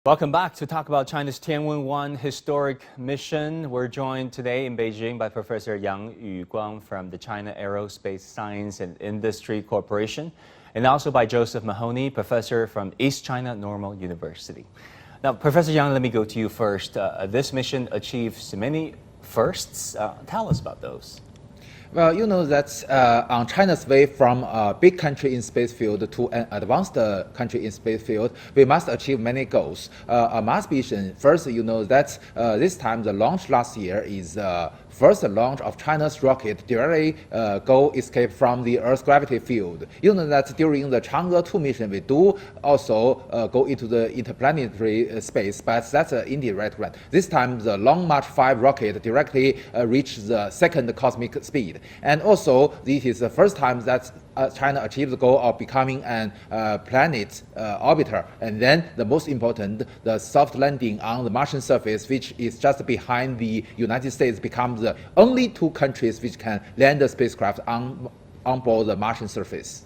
Welcome back to talk about China's Tianwen-1 historic mission. We're joined today in Beijing by Professor Yuguang from the China Aerospace Science and Industry Corporation, and also by Josef Mahoney, professor from East China Normal University. Now, Professor Yang, let me go to you first. This mission achieves many firsts. Tell us about those. Well, you know that on China's way from a big country in space field to an advanced country in space field, we must achieve many goals. A Mars mission, first, you know that this time the launch last year is first launch of China's rocket directly go escape from the Earth's gravity field. You know that during the Chang'e 2 mission, we do also go into the interplanetary space, but that's an indirect one. This time, the Long March 5 rocket directly reached the second cosmic speed. And also, this is the first time that China achieved the goal of becoming an planet orbiter. And then the most important, the soft landing on the Martian surface, which is just behind the United States, becomes the only two countries which can land the spacecraft on board the Martian surface.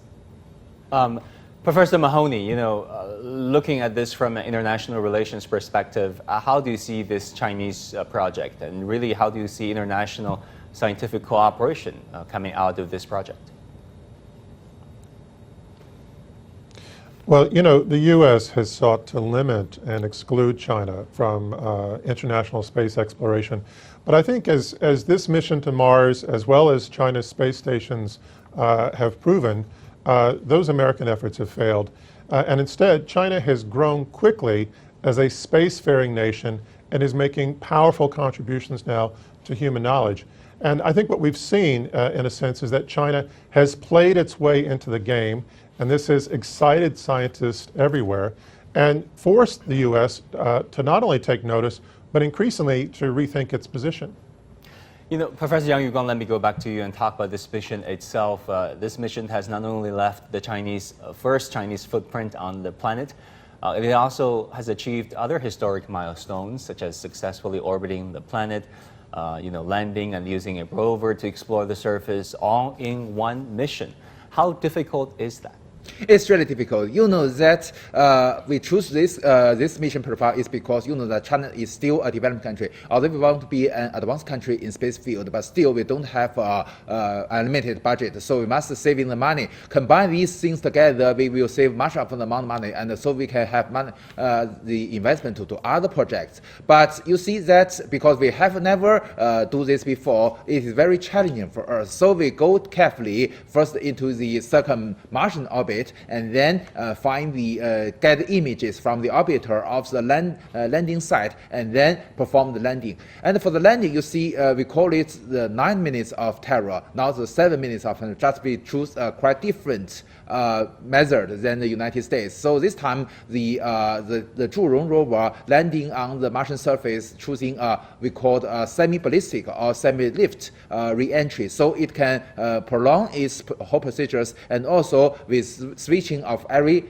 Professor Mahoney, you know, looking at this from an international relations perspective, how do you see this Chinese project? And really, how do you see international scientific cooperation coming out of this project? Well, you know, the U.S. has sought to limit and exclude China from international space exploration. But I think as this mission to Mars, as well as China's space stations have proven, those American efforts have failed. And instead, China has grown quickly as a spacefaring nation and is making powerful contributions now to human knowledge. And I think what we've seen, in a sense, is that China has played its way into the game, and this has excited scientists everywhere and forced the U.S. To not only take notice, but increasingly to rethink its position. You know, Professor Yang Yuguang, let me go back to you and talk about this mission itself. This mission has not only left the first Chinese footprint on the planet, it also has achieved other historic milestones, such as successfully orbiting the planet, landing and using a rover to explore the surface, all in one mission. How difficult is that? It's really difficult. You know that we choose this mission profile is because you know that China is still a developed country. Although we want to be an advanced country in space field, but still we don't have a limited budget. So we must save in the money. Combine these things together, we will save much of the amount of money, and so we can have money, the investment to other projects. But you see that because we have never do this before, it is very challenging for us. So we go carefully first into the circum-Martian orbit, and then get images from the orbiter of the landing site, and then perform the landing. And for the landing, you see, we call it the 9 minutes of terror. Now the 7 minutes of terror. Just we choose a quite different method than the United States. So this time, the Zhurong rover landing on the Martian surface, choosing we call a semi-ballistic or semi-lift re-entry. So it can prolong its whole procedures, and also with switching of every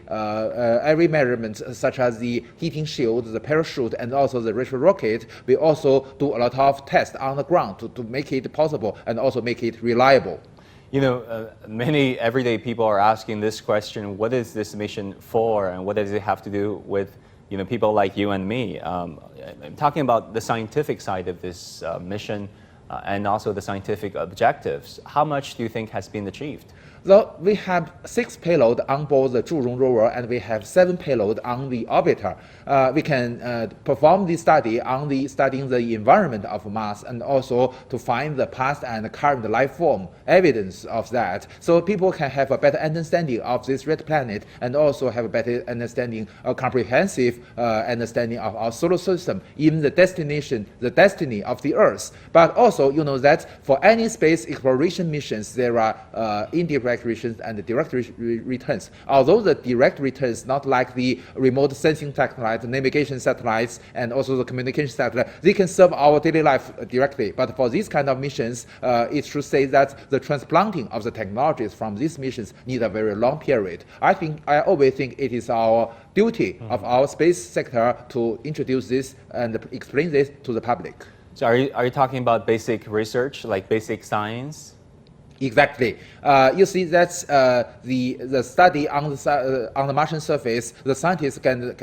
measurement, such as the heating shield, the parachute, and also the retrieval rocket. We also do a lot of tests on the ground to make it possible and also make it reliable. You know, many everyday people are asking this question: what is this mission for, and what does it have to do with people like you and me? I'm talking about the scientific side of this mission and also the scientific objectives. How much do you think has been achieved? So we have 6 payloads on board the Zhurong rover, and we have 7 payloads on the orbiter. We can perform the study on studying the environment of Mars, and also to find the past and current life form evidence of that, so people can have a better understanding of this red planet, and also have a better understanding, a comprehensive understanding of our solar system, even the destiny of the Earth. But also, you know that for any space exploration missions, there are indirect returns and direct returns. Although the direct returns, not like the remote sensing satellite, navigation satellites, and also the communication satellite, they can serve our daily life directly. But for these kind of missions, it should say that the transplanting of the technologies from these missions need a very long period. I always think it is our duty of our space sector to introduce this and explain this to the public. So are you talking about basic research, like basic science? Exactly. You see that the study on the Martian surface, the scientists can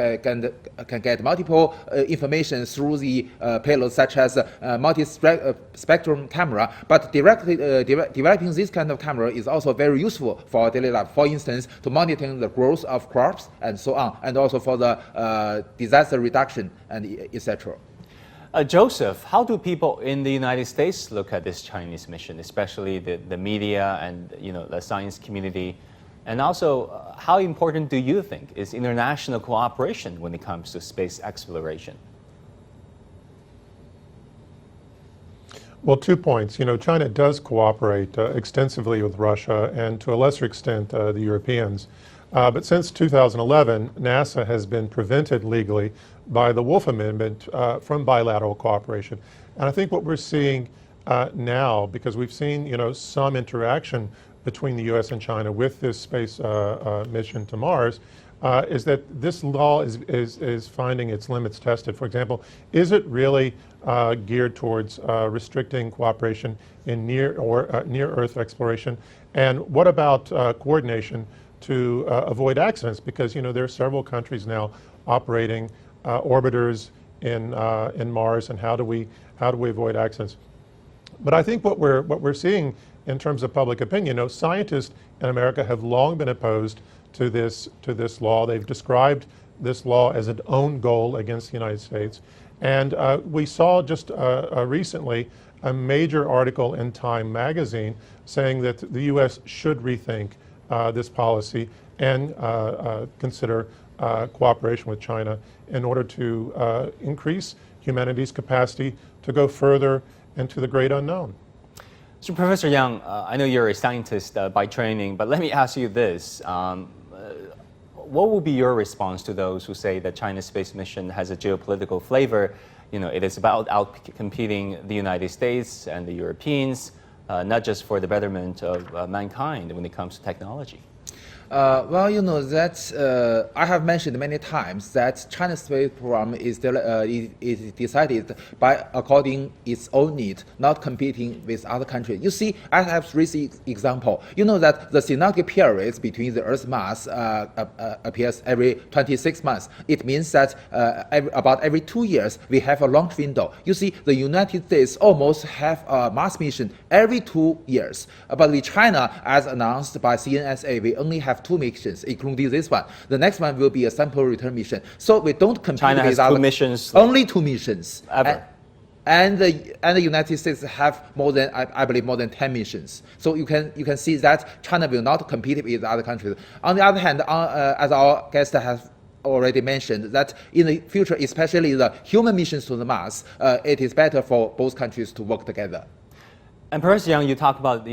get multiple information through the payloads such as multi-spectrum camera. But directly developing this kind of camera is also very useful for our daily life. For instance, to monitor the growth of crops and so on, and also for the disaster reduction and etc. Joseph, how do people in the United States look at this Chinese mission, especially the media and the science community? And also, how important do you think is international cooperation when it comes to space exploration? Well, 2 points. China does cooperate extensively with Russia and to a lesser extent the Europeans. But since 2011, NASA has been prevented legally by the Wolf Amendment from bilateral cooperation. And I think what we're seeing now, because we've seen some interaction between the U.S. and China with this space mission to Mars, is that this law is finding its limits tested. For example, is it really geared towards restricting cooperation in near Earth exploration? And what about coordination to avoid accidents? Because there are several countries now operating orbiters in Mars, and how do we avoid accidents? But I think what we're seeing in terms of public opinion, scientists in America have long been opposed to this law. They've described this law as an own goal against the United States, and we saw just recently a major article in Time magazine saying that the U.S. should rethink this policy and consider cooperation with China in order to increase humanity's capacity to go further into the great unknown. So Professor Yang, I know you're a scientist by training, but let me ask you this. What will be your response to those who say that China's space mission has a geopolitical flavor? It is about outcompeting the United States and the Europeans, not just for the betterment of mankind when it comes to technology. Well, that I have mentioned many times that China's space program is decided by according its own need, not competing with other countries. You see, I have recent example. That the synodic periods between the Earth's mass appears every 26 months. It means that about every 2 years we have a launch window. You see, the United States almost have a Mars mission every 2 years, but with China, as announced by CNSA, we only have 2 missions, including this one. The next one will be a sample return mission. So we don't compete China with has 2 missions. Only 2 missions. Ever. And the United States have more than, I believe, more than 10 missions. So you can see that China will not compete with other countries. On the other hand, as our guest has already mentioned, that in the future, especially the human missions to the Mars, it is better for both countries to work together. And Professor Yang, you talk about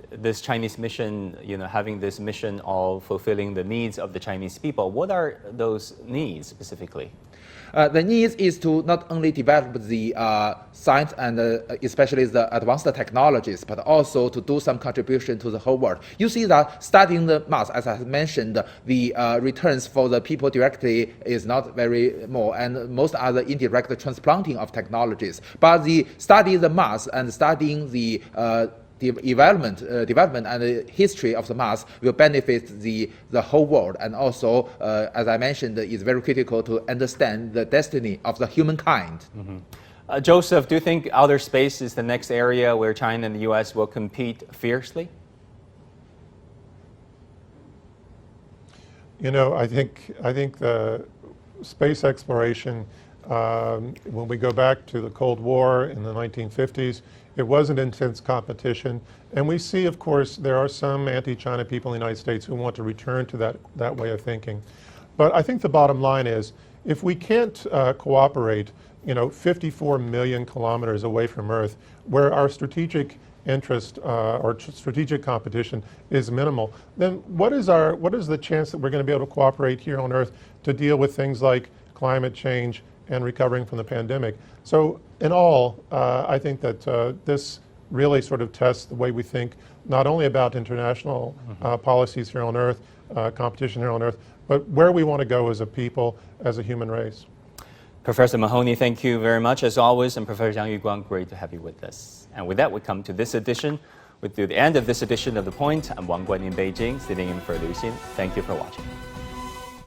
this Chinese mission, having this mission of fulfilling the needs of the Chinese people. What are those needs specifically? The needs is to not only develop the science and especially the advanced technologies, but also to do some contribution to the whole world. You see that studying the Mars, as I mentioned, the returns for the people directly is not very more, and most are the indirect transplanting of technologies. But the study the Mars and studying the development and the history of the Mars will benefit the whole world, and also, as I mentioned, it's very critical to understand the destiny of the humankind. Mm-hmm. Joseph, do you think outer space is the next area where China and the U.S. will compete fiercely? I think the space exploration, when we go back to the Cold War in the 1950s, it was an intense competition. And we see, of course, there are some anti-China people in the United States who want to return to that way of thinking. But I think the bottom line is, if we can't cooperate, 54 million kilometers away from Earth, where our strategic interest or strategic competition is minimal, then what is the chance that we're going to be able to cooperate here on Earth to deal with things like climate change and recovering from the pandemic? So in all, I think that this really sort of tests the way we think, not only about international policies here on Earth, competition here on Earth, but where we want to go as a people, as a human race. Professor Mahoney, thank you very much as always, and Professor Yuguang, great to have you with us. And with that, we come to this edition We're to the end of this edition of The Point. I'm Wang Guan in Beijing, sitting in for Lu Xin. Thank you for watching.